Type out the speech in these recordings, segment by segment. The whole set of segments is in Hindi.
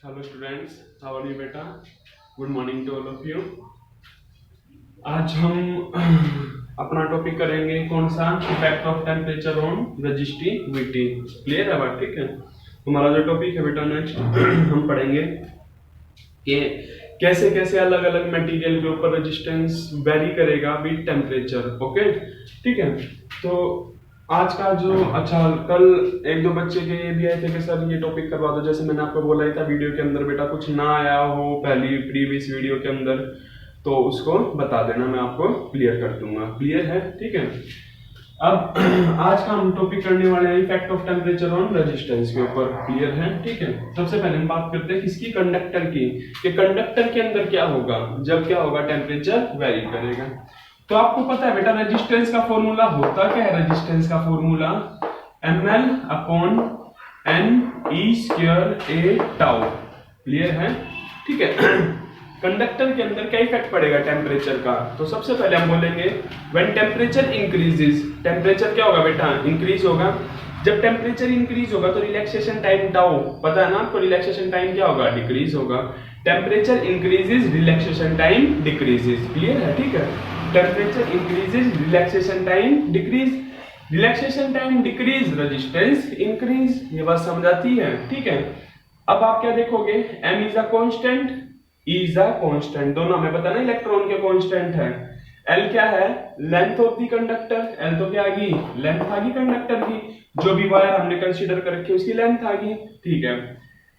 Hello students, how are you बेटा? Good morning to all of you. आज हम अपना टॉपिक करेंगे कौन सा? Effect of temperature on resistivity. Clear है बात? ठीक है। हमारा जो टॉपिक है बेटा नेक्स्ट हम पढ़ेंगे कि कैसे कैसे अलग अलग मटेरियल के ऊपर रेजिस्टेंस वेरी करेगा विद टेम्परेचर। ओके, ठीक है। तो आज का जो कल एक दो बच्चे के ये भी आए थे कि सर ये टॉपिक करवा दो, जैसे मैंने आपको बोला ही था वीडियो के अंदर, बेटा कुछ ना आया हो पहली प्रीवियस वीडियो के अंदर तो उसको बता देना, मैं आपको क्लियर कर दूंगा। क्लियर है? ठीक है। अब आज का हम टॉपिक करने वाले हैं effect of temperature on resistance के ऊपर। क्लियर है? ठीक है। सबसे पहले हम बात करते हैं किसकी? कंडक्टर की। कि कंडक्टर के अंदर क्या होगा जब क्या होगा? टेम्परेचर वेरी करेगा। तो आपको पता है बेटा रेजिस्टेंस का फॉर्मूला होता क्या है? रेजिस्टेंस का formula ml upon n e square A tau. Clear है? ठीक है। कंडक्टर के अंदर क्या इफेक्ट पड़ेगा टेम्परेचर का? तो सबसे पहले हम बोलेंगे व्हेन टेम्परेचर इंक्रीजेस। टेम्परेचर क्या होगा बेटा? इंक्रीज होगा। जब टेम्परेचर इंक्रीज होगा तो रिलैक्सेशन टाइम टाउ, पता है ना आपको? रिलैक्सेशन टाइम क्या होगा? डिक्रीज होगा। Temperature increases, relaxation time decreases. Clear है? ठीक है। Temperature increases, relaxation time decrease. Relaxation time decrease, resistance increase. ये बात समझ आती है? ठीक है। अब आप क्या देखोगे? m is a constant, E is a constant. दोनों हमें पता ना इलेक्ट्रॉन के कांस्टेंट है। L क्या है? Length of the conductor. L तो क्या आ गई? लेंथ आ गई कंडक्टर की। जो भी वायर हमने कंसीडर कर रखी है उसकी लेंथ आ गई। ठीक है।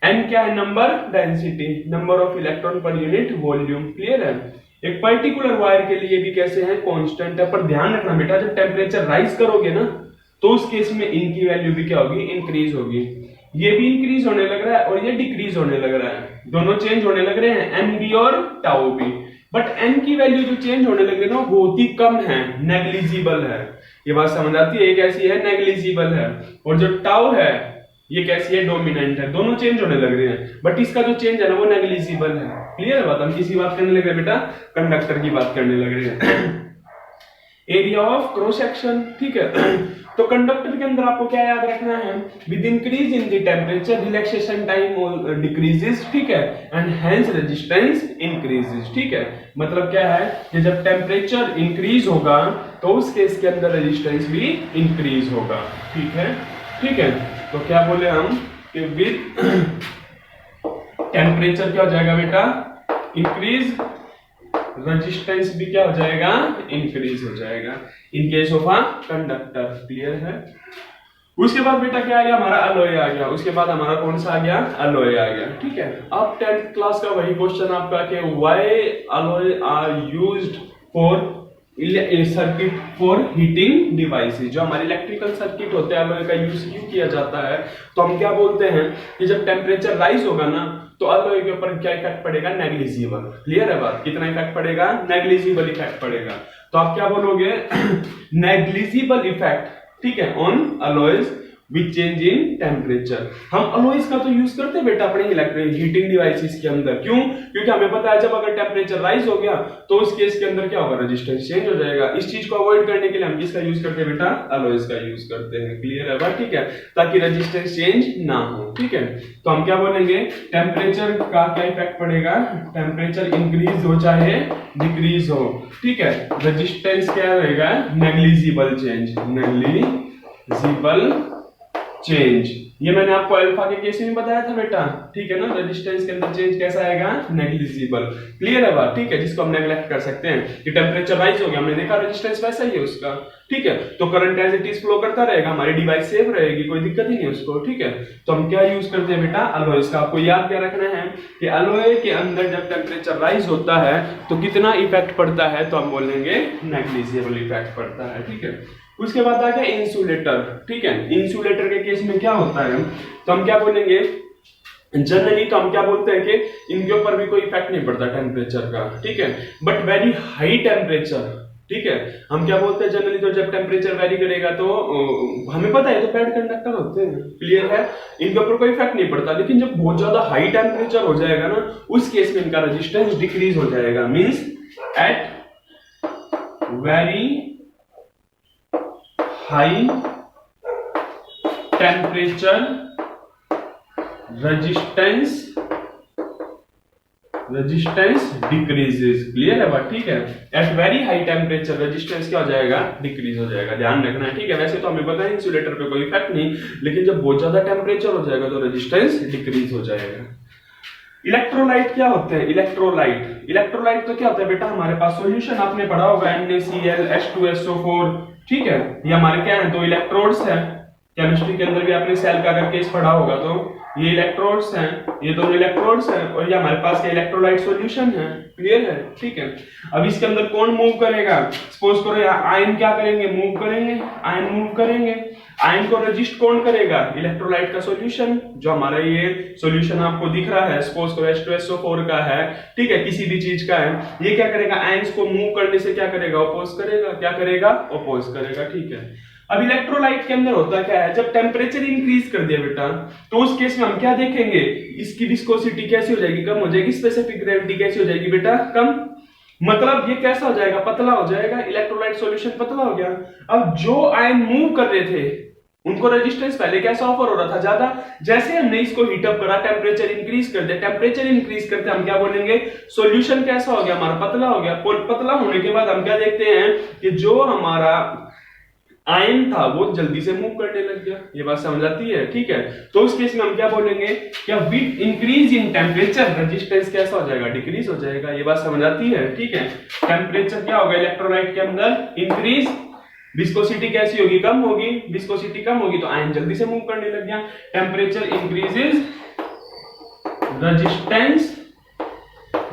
N क्या है? Number, density, number of electron per unit volume. Clear है? एक पर्टिकुलर वायर के लिए भी कैसे है? कांस्टेंट है। पर ध्यान रखना बेटा जब टेम्परेचर राइज करोगे ना तो उस केस में इनकी वैल्यू भी क्या होगी? इंक्रीज होगी। ये भी इंक्रीज होने लग रहा है और ये डिक्रीज होने लग रहा है। दोनों चेंज होने लग रहे हैं, एन बी और टाउ भी। बट एन की वैल्यू जो चेंज होने लग रही है ना वो बहुत ही कम है, नेग्लिजिबल है। ये बात समझ आती है? ये कैसी है? नेग्लिजिबल है। और जो टाउ है ये कैसी है? डोमिनेंट है। दोनों चेंज होने लग रहे हैं बट इसका जो चेंज है ना वो नेग्लिजिबल है। क्लियर है बात? हम किसी बात करने लग रहे हैं बेटा? कंडक्टर की बात करने लग रहे हैं। Area of cross section. ठीक है। तो कंडक्टर के अंदर आपको क्या याद रखना है? With increase in the temperature relaxation time decreases. ठीक है। And hence resistance increases. ठीक है। मतलब क्या है कि जब टेम्परेचर इंक्रीज होगा तो उस केस के अंदर रेजिस्टेंस भी इंक्रीज होगा। ठीक है। ठीक है। तो क्या बोले हम कि विद टेम्परेचर क्या हो जाएगा बेटा? इंक्रीज, रेजिस्टेंस भी क्या हो जाएगा? इंक्रीज हो जाएगा in case of a conductor. Clear है? उसके बाद बेटा क्या आ गया? हमारा अलॉय आ गया। उसके बाद हमारा कौन सा आ गया? अलॉय आ गया। ठीक है। अब 10th क्लास का वही क्वेश्चन आपका कि why alloy are used for circuit for heating devices. जो हमारे इलेक्ट्रिकल सर्किट होते हैं अलॉय का यूज क्यों किया जाता है? तो हम क्या बोलते हैं कि जब टेम्परेचर राइज होगा ना तो अलॉय के ऊपर क्या इफेक्ट पड़ेगा? नेग्लिजिबल। क्लियर है बात? कितना इफेक्ट पड़ेगा? नेग्लिजिबल इफेक्ट पड़ेगा। तो आप क्या बोलोगे? नेग्लिजिबल इफेक्ट, ठीक है, on alloys with change in temperature. हम अलॉयज का तो यूज करते हैं बेटा अपने इलेक्ट्रिक हीटिंग डिवाइसेस के अंदर। क्यों? क्योंकि हमें पता है जब अगर टेम्परेचर राइज हो गया तो उस केस के अंदर क्या होगा? रेजिस्टेंस चेंज हो जाएगा। इस चीज को अवॉइड करने के लिए हम किसका यूज करते हैं बेटा? अलॉयज का यूज करते हैं। क्लियर है बात? ठीक है। ताकि रेजिस्टेंस चेंज ना हो। ठीक है। तो हम क्या बोलेंगे? टेम्परेचर का क्या इफेक्ट पड़ेगा? टेम्परेचर इंक्रीज हो चाहे डिक्रीज हो, ठीक है, रेजिस्टेंस क्या रहेगा? Negligible change. Negligible change. ये मैंने आपको अल्फा के केस में बताया था बेटा। ठीक है ना? रेजिस्टेंस के अंदर चेंज कैसा आएगा? नेग्लिजिबल। क्लियर है बात? ठीक है। जिसको हम नेग्लेक्ट कर सकते हैं कि टेम्परेचर राइज हो गया, हमने देखा रेजिस्टेंस वैसा ही है उसका। ठीक है। तो current as it is flow करता रहेगा, हमारी डिवाइस सेफ रहेगी, कोई दिक्कत ही नहीं उसको। ठीक है। तो हम क्या यूज करते हैं बेटा? अलॉयज का। आपको याद क्या रखना है कि अलॉय के अंदर जब टेम्परेचर राइज होता है तो कितना इफेक्ट पड़ता है? तो हम बोलेंगे नेग्लिजिबल इफेक्ट पड़ता है। ठीक है। उसके बाद आ गया इंसुलेटर। ठीक है। इंसुलेटर के केस में क्या होता है? तो हम क्या बोलेंगे? जनरली तो हम क्या बोलते हैं कि इनके ऊपर भी कोई इफेक्ट नहीं पड़ता टेम्परेचर का। ठीक है। बट वेरी हाई टेम्परेचर, ठीक है, हम क्या बोलते हैं जनरली? तो जब टेम्परेचर वेरी करेगा तो हमें पता है तो पैड कंडक्टर होते हैं। क्लियर है? इनके ऊपर कोई इफेक्ट नहीं पड़ता। लेकिन जब बहुत ज्यादा हाई टेम्परेचर हो जाएगा ना उस केस में इनका रेजिस्टेंस डिक्रीज हो जाएगा। Means at very high temperature resistance resistance decreases. Clear है बात, ठीक है। At very high temperature resistance क्या हो जाएगा, डिक्रीज हो जाएगा, ध्यान रखना है, ठीक है। वैसे तो हमें पता है इंसुलेटर पे कोई इफेक्ट नहीं, लेकिन जब बहुत ज्यादा टेम्परेचर हो जाएगा तो रेजिस्टेंस डिक्रीज हो जाएगा। इलेक्ट्रोलाइट क्या होते हैं, इलेक्ट्रोलाइट तो क्या होता है बेटा, हमारे पास सॉल्यूशन आपने पढ़ा होगा NaCl H2SO4, ठीक है। ये हमारे क्या है, दो इलेक्ट्रोड्स हैं। केमिस्ट्री के अंदर भी आपने सेल का अगर केस पढ़ा होगा तो ये इलेक्ट्रोड्स हैं, ये दोनों इलेक्ट्रोड्स हैं, और ये हमारे पास इलेक्ट्रोलाइट सॉल्यूशन है। क्लियर है, ठीक है। अब इसके अंदर कौन मूव करेगा, सपोज करो आयन क्या करेंगे, मूव करेंगे, आयन मूव करेंगे। आयन को रजिस्ट कौन करेगा, इलेक्ट्रोलाइट का सॉल्यूशन। जो हमारा ये सॉल्यूशन आपको दिख रहा है, सपोज करो H2SO4 का है, ठीक है, किसी भी चीज का है, ये क्या करेगा, आयंस को मूव करने से क्या करेगा, अपोज करेगा, क्या करेगा, अपोज करेगा, ठीक है। अब इलेक्ट्रोलाइट के अंदर होता क्या है, जब टेम्परेचर इंक्रीज कर दिया बेटा, तो उस केस में हम क्या देखेंगे, इसकी विस्कोसिटी कैसी हो जाएगी, कम हो जाएगी, स्पेसिफिक ग्रेविटी कैसी हो जाएगी बेटा, कम। मतलब ये कैसा हो जाएगा, पतला हो जाएगा, इलेक्ट्रोलाइट सॉल्यूशन पतला हो गया। अब जो आयन मूव कर रहे थे उनको रेजिस्टेंस पहले कैसा ऑफर हो रहा था, ज्यादा। जैसे हमने इसको हीटअप करा, टेम्परेचर इंक्रीज कर दिया, टेम्परेचर इंक्रीज करते हम क्या बोलेंगे, सॉल्यूशन कैसा हो गया, हमारा पतला हो गया। पतला होने के बाद हम क्या देखते हैं कि जो हमारा आयन था वो जल्दी से मूव करने लग गया। ये बात समझ आती है, ठीक है। तो उस केस में हम क्या बोलेंगे, क्या with increase in temperature resistance कैसा हो जाएगा, डिक्रीज हो जाएगा। ये बात समझ आती है, ठीक है। टेम्परेचर क्या होगा इलेक्ट्रोलाइट के अंदर, इंक्रीज, विस्कोसिटी कैसी होगी, कम होगी, विस्कोसिटी कम होगी तो आयन जल्दी से मूव करने लग गया। Temperature increases, resistance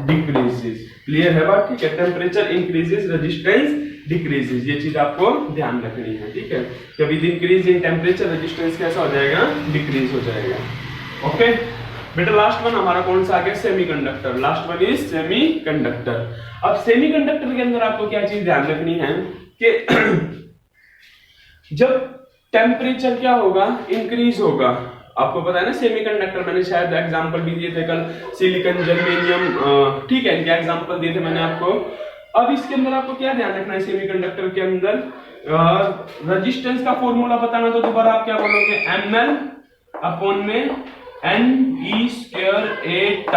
decreases. Clear है बात, ठीक है। टेम्परेचर इंक्रीजेस, रेजिस्टेंस डिक्रीजेस, ये चीज आपको ध्यान रखनी है, ठीक है। कभी इंक्रीज इन टेम्परेचर रेजिस्टेंस कैसा हो जाएगा, डिक्रीज हो जाएगा। ओके बेटा, लास्ट वन हमारा कौन सा आ गया, semiconductor. Last one is semiconductor. अब सेमीकंडक्टर के अंदर आपको क्या चीज ध्यान रखनी है कि जब टेम्परेचर क्या होगा, इंक्रीज होगा। आपको पता है ना सेमीकंडक्टर, मैंने शायद एग्जांपल भी दिए थे कल, सिलिकॉन, जर्मेनियम, ठीक है, इनके एग्जांपल दिए थे मैंने आपको। अब इसके अंदर आपको क्या ध्यान रखना है, सेमीकंडक्टर के अंदर रेजिस्टेंस का फॉर्मूला बताना, तो दोबारा आप क्या बोलोगे, ml अपॉन में Ne²A τ।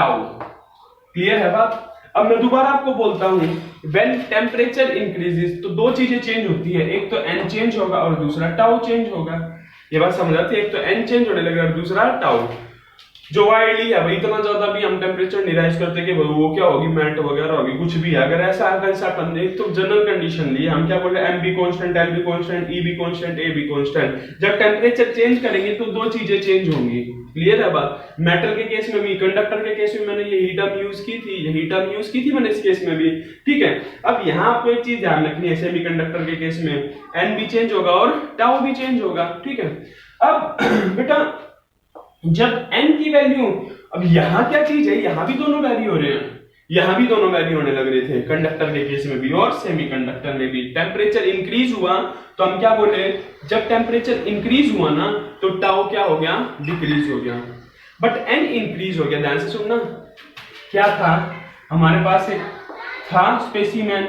क्लियर है बात। अब मैं दोबारा आपको बोलता हूं, व्हेन टेम्परेचर इंक्रीजेस तो दो चीजें चेंज होती है, एक तो n चेंज होगा और दूसरा टाउ चेंज होगा। ये बात समझ आती है, एक तो n चेंज होने लगेगा और दूसरा टाउ। जो वाइडली है भाई, इतना ज्यादा भी हम टेम्परेचर नहीं राइज करते कि वो क्या होगी, मेल्ट वगैरह होगी, कुछ भी है। अगर ऐसा एक तो जनरल कंडीशन ली, हम क्या बोल रहे हैं, M भी कांस्टेंट, L भी कांस्टेंट, E भी कांस्टेंट, A भी कांस्टेंट। जब टेम्परेचर चेंज करेंगे तो दो चीजें चेंज होंगी। क्लियर है बात। मेटल के केस में भी, कंडक्टर के केस में मैंने ये हीट टर्म यूज की थी, ये हीट टर्म यूज की थी मैंने इस केस में भी, ठीक है। अब यहाँ आपको एक चीज ध्यान रखनी है, सेमीकंडक्टर के केस में n भी चेंज होगा और टाउ भी चेंज होगा, ठीक है। अब बेटा जब n की वैल्यू, अब यहाँ क्या चीज है, यहाँ भी दोनों वैल्यू हो रहे हैं, यहाँ भी दोनों वैल्यू होने लग रहे थे, कंडक्टर के केस में भी और सेमीकंडक्टर में भी। टेम्परेचर इंक्रीज हुआ तो हम क्या बोले, जब टेम्परेचर इंक्रीज हुआ ना तो टाउ क्या हो गया, डिक्रीज हो गया। बट n इंक्रीज हो गया, ध्यान से सुनना। क्या था, हमारे पास एक था स्पेसिमेन,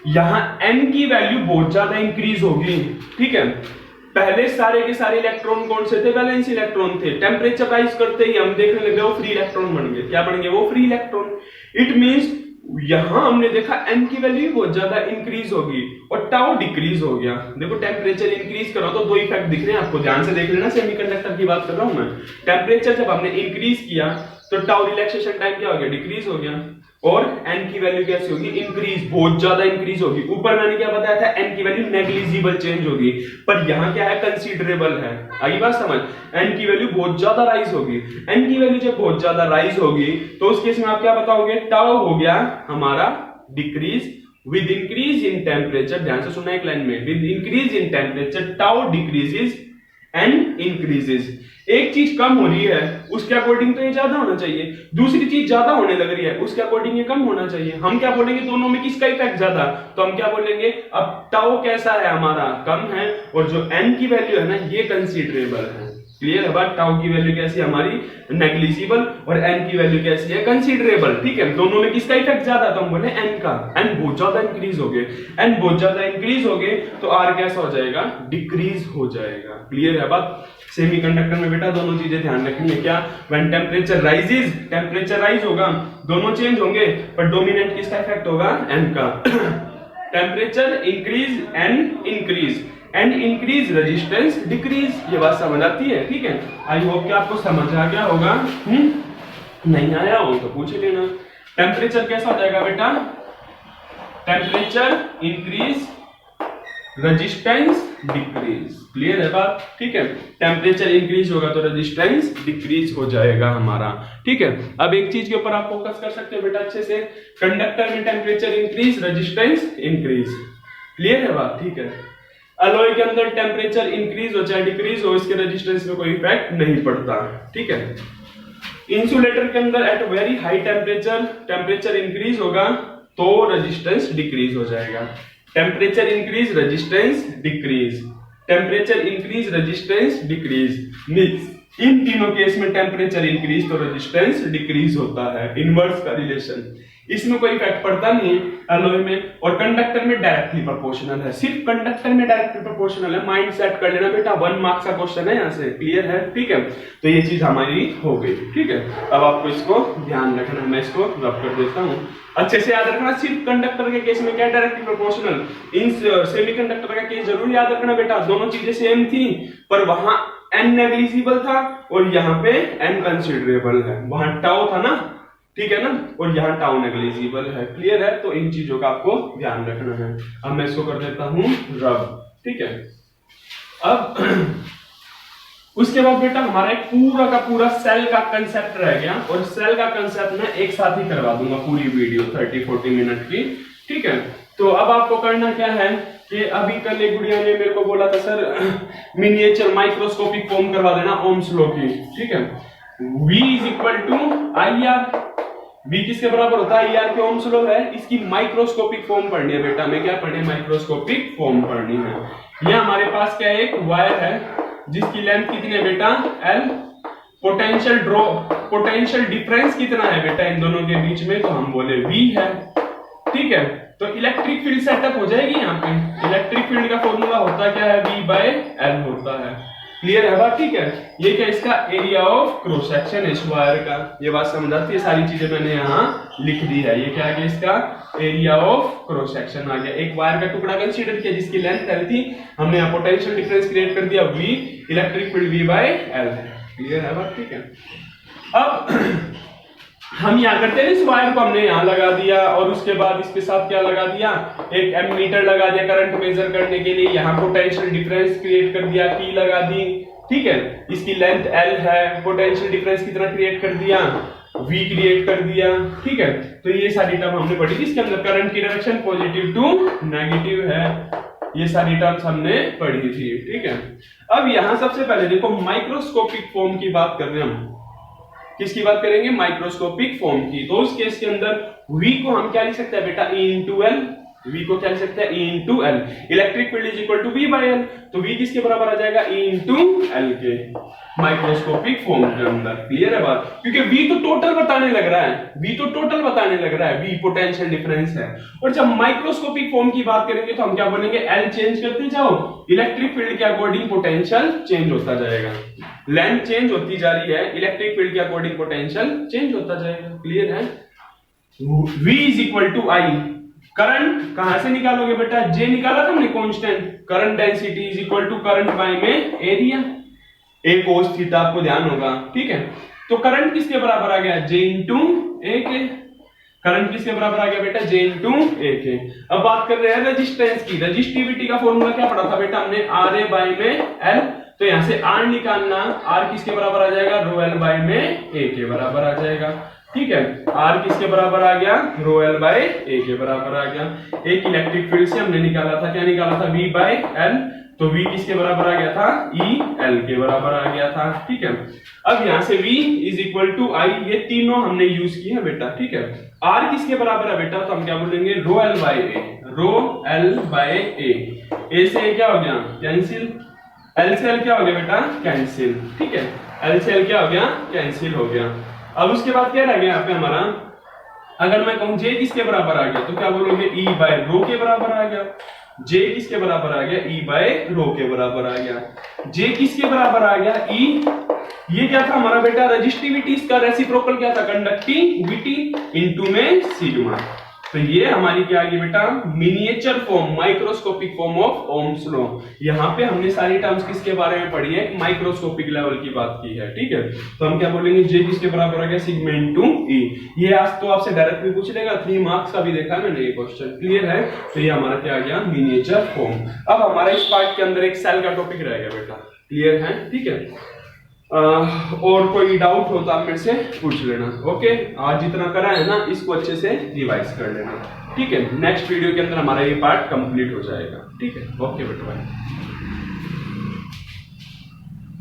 यहां n की वैल्यू बहुत ज्यादा इंक्रीज होगी, ठीक है। पहले सारे के सारे इलेक्ट्रॉन कौन से थे, वैलेंस इलेक्ट्रॉन थे। टेम्परेचर राइज करते ही हम देखने लगे वो फ्री इलेक्ट्रॉन बन गए। क्या बन गए, वो फ्री इलेक्ट्रॉन। इट मींस यहां हमने देखा n की वैल्यू बहुत ज्यादा इंक्रीज होगी और टाउ डिक्रीज हो गया। देखो टेम्परेचर इंक्रीज करो तो दो इफेक्ट दिख रहे हैं आपको, ध्यान से देख लेना, सेमीकंडक्टर की बात कर रहा हूं मैं। टेम्परेचर जब हमने इंक्रीज किया तो टाउ रिलैक्सेशन टाइम क्या हो गया, डिक्रीज हो गया। और n की वैल्यू कैसी होगी, इंक्रीज, बहुत ज्यादा इंक्रीज होगी। ऊपर मैंने क्या बताया था, n की वैल्यू नेग्लिजिबल चेंज होगी, पर यहां क्या है, कंसीडरेबल है। आई बात समझ, n की वैल्यू बहुत ज्यादा राइज होगी। n की वैल्यू जब बहुत ज्यादा राइज होगी तो उस केस में आप क्या बताओगे, टाउ हो गया हमारा decrease with increase in temperature. ध्यान से सुनना एक लाइन में, with increase in temperature tau decreases and increases. एक चीज कम हो रही है उसके अकॉर्डिंग तो ये ज्यादा होना चाहिए, दूसरी चीज ज्यादा होने लग रही है उसके अकॉर्डिंग ये कम होना चाहिए। हम क्या बोलेंगे, दोनों में किसका इफेक्ट ज्यादा, तो हम क्या बोलेंगे, अब टाउ कैसा है हमारा, कम है, और जो n की वैल्यू है ना ये कंसीडरेबल है। क्लियर है बात। टाउ की वैल्यू कैसी है हमारी, नेग्लिजिबल, और n की वैल्यू कैसी है, कंसीडरेबल। ठीक है, दोनों में किसका इफेक्ट ज्यादा, तो हम बोले n का। n बहुत ज्यादा इंक्रीज हो गए, n बहुत ज्यादा इंक्रीज हो गए तो r कैसा हो जाएगा, डिक्रीज हो जाएगा। क्लियर है बात। सेमीकंडक्टर में बेटा दोनों चीजें ध्यान रखनी है क्या, when temperature rises, temperature rise होगा, दोनों चेंज होंगे, पर डोमिनेंट किसका इफेक्ट होगा, एन का। Temperature increase and increase, and increase resistance decrease, ये बात समझ आती है, ठीक है। आई होप कि आपको समझ आ गया होगा। नहीं आया हो तो पूछ लेना। टेम्परेचर कैसा हो जाएगा बेटा, temperature increase resistance decrease, clear है बात, ठीक है। टेम्परेचर इंक्रीज होगा तो रेजिस्टेंस डिक्रीज हो जाएगा हमारा, ठीक है। अब एक चीज के ऊपर आप फोकस कर सकते हो बेटा अच्छे से, कंडक्टर में temperature increase resistance increase, clear है बात, ठीक है। अलॉय के अंदर टेम्परेचर इंक्रीज हो चाहे डिक्रीज हो, इसके रेजिस्टेंस में कोई इफेक्ट नहीं पड़ता, ठीक है। इंसुलेटर के अंदर at very high temperature, temperature increase होगा तो रेजिस्टेंस डिक्रीज हो जाएगा। Temperature increase resistance decrease, temperature increase resistance decrease, इन तीनों केस में टेम्परेचर इंक्रीज तो रेजिस्टेंस डिक्रीज होता है, इनवर्स का रिलेशन, इसमें कोई इफेक्ट पड़ता नहीं अलॉय में। और कंडक्टर में डायरेक्टली प्रोपोर्शनल है, सिर्फ कंडक्टर में डायरेक्टली प्रोपोर्शनल है, माइंड सेट कर लेना बेटा, 1 मार्क्स का क्वेश्चन है यहाँ से, क्लियर है, ठीक है। तो ये चीज हमारी हो गई, ठीक है। अब आपको इसको ध्यान रखना, मैं इसको रब कर देता हूँ, अच्छे से याद रखना। सिर्फ कंडक्टर के केस में क्या डायरेक्टली प्रोपोर्शनल, इन सेमीकंडक्टर का केस जरूर याद रखना बेटा, दोनों चीजें सेम थी, पर वहां n नेग्लिजिबल था और यहाँ पे n कंसिडरेबल है, वहां टाउ था ना, ठीक है ना, और यहाँ टाउ नेग्लिजिबल है, क्लियर है। तो इन चीजों का आपको ध्यान रखना है। अब मैं इसको कर देता हूं रब, ठीक है। अब उसके बाद बेटा हमारा एक पूरा का पूरा सेल का कंसेप्ट रह गया, और सेल का कंसेप्ट मैं एक साथ ही करवा दूंगा पूरी वीडियो 30-40 मिनट की, ठीक है। तो अब आपको करना क्या है कि अभी कल एक गुड़िया ने मेरे को बोला था सर मिनिएचर माइक्रोस्कोपिक फॉर्म करवा देना ओम्स लॉ की, ठीक है। V is equal to I R, V किसके बराबर होता है, IR के ओम्स लॉ है, इसकी माइक्रोस्कोपिक फॉर्म पढ़नी है बेटा, मैं क्या पढ़नी है, माइक्रोस्कोपिक फॉर्म पढ़नी है। यह हमारे पास क्या एक वायर है जिसकी लेंथ कितनी है बेटा, L, potential drop, potential difference कितना है बेटा इन दोनों के बीच में, तो हम बोले V है, ठीक है। तो इलेक्ट्रिक फील्ड सेटअप हो जाएगी यहाँ पे, इलेक्ट्रिक फील्ड का फॉर्मूला होता क्या है, V/L होता है, क्लियर है बात, ठीक है। ये क्या इसका एरिया ऑफ क्रॉस सेक्शन है इस वायर का, ये बात समझ आती है, सारी चीजें मैंने यहाँ लिख दी है। ये क्या आ गया इसका एरिया ऑफ क्रॉस सेक्शन आ गया, एक वायर का टुकड़ा कंसीडर किया जिसकी लेंथ L थी, हमने यहाँ पोटेंशियल डिफरेंस क्रिएट कर दिया V, इलेक्ट्रिक फील्ड V/L है, क्लियर है बात, ठीक है। अब हम यहाँ करते हैं, इस वायर को हमने यहाँ लगा दिया और उसके बाद इसके साथ क्या लगा दिया, एक एमीटर लगा दिया करंट मेजर करने के लिए, यहाँ पोटेंशियल डिफरेंस क्रिएट कर दिया, की लगा दी, ठीक है। इसकी लेंथ L है, पोटेंशियल डिफरेंस कितना क्रिएट कर दिया, V क्रिएट कर दिया, ठीक है। तो ये सारी टर्म हमने पढ़ी थी, इसके अंदर करंट की डायरेक्शन पॉजिटिव टू नेगेटिव है, ये सारी टर्म्स हमने पढ़ी थी, ठीक है। अब यहाँ सबसे पहले देखो माइक्रोस्कोपिक फॉर्म की बात कर रहे हैं हम, किसकी बात करेंगे, माइक्रोस्कोपिक फॉर्म की। तो उस केस के अंदर V को हम क्या लिख सकते हैं बेटा, E इंटू एल, V को क्या लिख सकते हैं, E into L, electric field is equal to V/L, तो V किसके बराबर आ जाएगा, E इंटू एल के माइक्रोस्कोपिक फॉर्म के अंदर, क्लियर है बात, क्योंकि V तो टोटल बताने लग रहा है, V तो टोटल बताने लग रहा है, V पोटेंशियल डिफरेंस है। और जब माइक्रोस्कोपिक फॉर्म की बात करेंगे तो हम क्या बोलेंगे, L चेंज करते जाओ, इलेक्ट्रिक फील्ड के अकॉर्डिंग पोटेंशियल चेंज होता जाएगा, लेंथ चेंज होती जा रही है, इलेक्ट्रिक फील्ड के अकॉर्डिंग पोटेंशियल चेंज होता जाएगा, क्लियर है। V is equal to I, current कहां से निकालोगे बेटा, J निकाला था हमने constant, current density is equal to current by में एरिया, A cos थीटा आपको ध्यान होगा, ठीक है। तो करंट किसके बराबर आ गया, J इंटू A के, करंट किसके बराबर आ गया बेटा, J इंटू A के। अब बात कर रहे हैं रेजिस्टेंस की, रेजिस्टिविटी का फॉर्मूला क्या पढ़ा था बेटा हमने, RA बाय में L, तो यहां से R निकालना, R किसके बराबर आ जाएगा, ρL बाय में A के बराबर आ जाएगा, ठीक है। R किसके बराबर आ गया, ρL बाय A के बराबर आ गया। एक इलेक्ट्रिक फील्ड से हमने निकाला था, क्या निकाला था, V/L, तो V किसके बराबर आ गया था, E/L के बराबर आ गया था, ठीक है। अब यहां से V is equal to I, ये तीनों हमने यूज किए हैं बेटा, ठीक है। R किसके बराबर है बेटा, तो हम क्या बोलेंगे, ρL by A, ρL by A, A से क्या हो गया कैंसिल, L से L क्या हो गया बेटा कैंसिल, ठीक है, L से L क्या हो गया कैंसिल हो गया। अब उसके बाद क्या रह गया यहाँ पे हमारा, अगर मैं कहूं J किसके बराबर आ गया, तो क्या बोलोगे, E बाय रो के बराबर आ गया, J किसके बराबर आ गया, E बाय रो के बराबर आ गया। जे किसके बराबर आ गया ई, ये क्या था हमारा बेटा रेजिस्टिविटी, इसका रेसिप्रोकल क्या था कंडक्टिविटी इनटू में सिग्मा। तो ये हमारी क्या आ गई बेटा miniature form, microscopic form of Ohm's law. यहाँ पे हमने सारी टर्म्स किसके बारे में पढ़ी है, माइक्रोस्कोपिक लेवल की बात की है, ठीक है। तो हम क्या बोलेंगे जे किसके बराबर आ गया सिग्मा इनटू ई। ये आज तो आपसे डायरेक्टली पूछ लेगा, 3 मार्क्स का भी देखा है मैंने ये क्वेश्चन, क्लियर है। तो ये हमारा क्या आ गया मिनिएचर फॉर्म। अब हमारा इस पार्ट के अंदर एक सेल का टॉपिक रह गया बेटा, क्लियर है, ठीक है। और कोई डाउट हो तो आप मेरे से पूछ लेना, ओके। आज जितना करा है ना इसको अच्छे से रिवाइज कर लेना, ठीक है। नेक्स्ट वीडियो के अंदर हमारा ये पार्ट कंप्लीट हो जाएगा, ठीक है, ओके बेटा बाय।